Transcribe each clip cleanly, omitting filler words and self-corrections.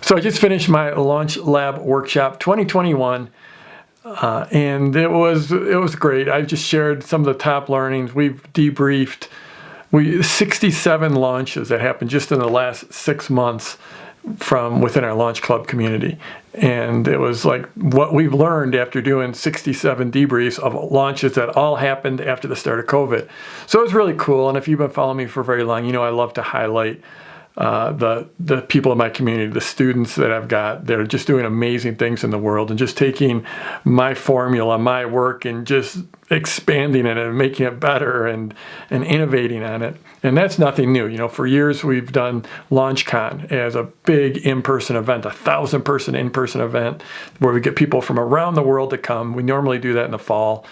So I just finished my Launch Lab Workshop 2021, and it was great. I just shared some of the top learnings. We've debriefed 67 launches that happened just in the last 6 months from within our Launch Club community. And it was like what we've learned after doing 67 debriefs of launches that all happened after the start of COVID. So it was really cool. And if you've been following me for very long, you know I love to highlight the people in my community, the students that I've got. They're just doing amazing things in the world and just taking my formula, my work, and just expanding it and making it better and innovating on it. And that's nothing new. You know, for years we've done LaunchCon as a big in-person event, 1,000-person in-person event where we get people from around the world to come. We normally do that in the fall,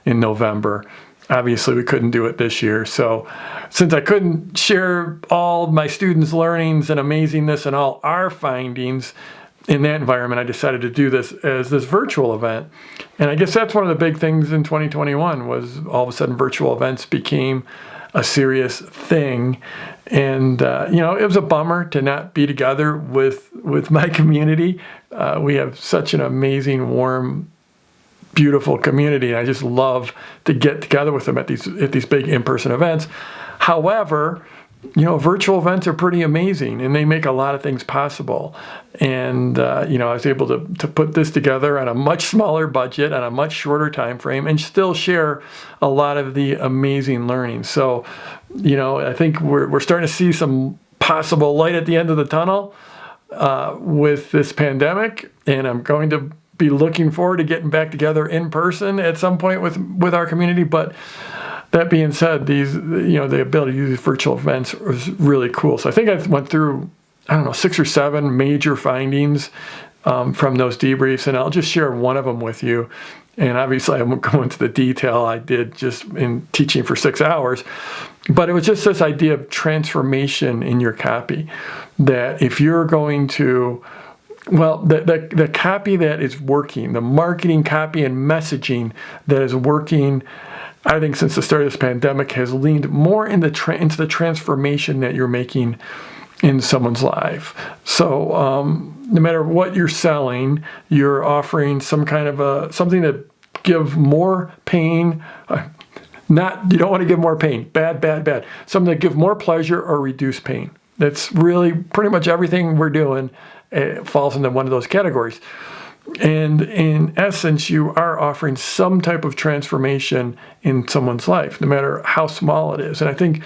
in November. Obviously, we couldn't do it this year. So since I couldn't share all my students' learnings and amazingness and all our findings in that environment, I decided to do this as this virtual event. And I guess that's one of the big things in 2021 was all of a sudden virtual events became a serious thing. And, you know, it was a bummer to not be together with my community. We have such an amazing, warm, beautiful community. And I just love to get together with them at these big in-person events. However, you know, virtual events are pretty amazing and they make a lot of things possible. And, you know, I was able to put this together on a much smaller budget, on a much shorter time frame, and still share a lot of the amazing learning. So, you know, I think we're starting to see some possible light at the end of the tunnel with this pandemic. And I'm going to be looking forward to getting back together in person at some point with our community. But that being said, the ability to use virtual events was really cool. So I think I went through, 6 or 7 major findings from those debriefs, and I'll just share one of them with you. And obviously I won't go into the detail I did just in teaching for 6 hours, but it was just this idea of transformation in your copy, that if you're going to, the copy that is working, the marketing copy and messaging that is working, I think since the start of this pandemic has leaned more into the transformation that you're making in someone's life. So no matter what you're selling, you're offering some kind of something to give more pain. You don't want to give more pain. Bad. Something to give more pleasure or reduce pain. That's really pretty much everything we're doing. It falls into one of those categories. And in essence, you are offering some type of transformation in someone's life, no matter how small it is. And I think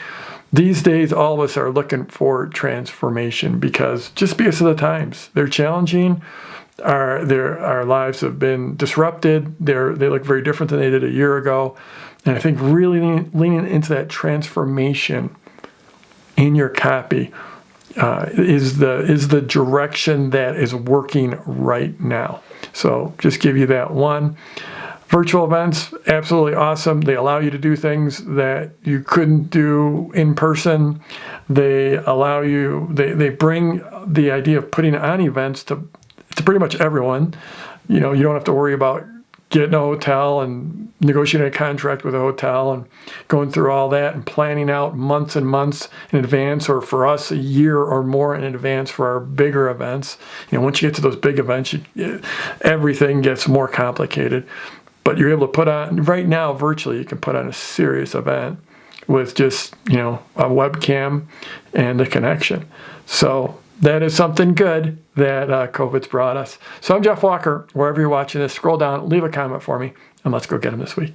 these days, all of us are looking for transformation because of the times. They're challenging. Our lives have been disrupted. They look very different than they did a year ago. And I think really leaning into that transformation in your copy is the direction that is working right now. So just give you that one. Virtual events, absolutely awesome. They allow you to do things that you couldn't do in person. They allow you, they bring the idea of putting on events to pretty much everyone. You know, you don't have to worry about getting a hotel and negotiating a contract with a hotel and going through all that and planning out months and months in advance, or for us, a year or more in advance for our bigger events. You know, once you get to those big events, everything gets more complicated. But you're able to put on, right now, virtually, you can put on a serious event with just, a webcam and a connection. So that is something good that COVID's brought us. So I'm Jeff Walker. Wherever you're watching this, scroll down, leave a comment for me, and let's go get them this week.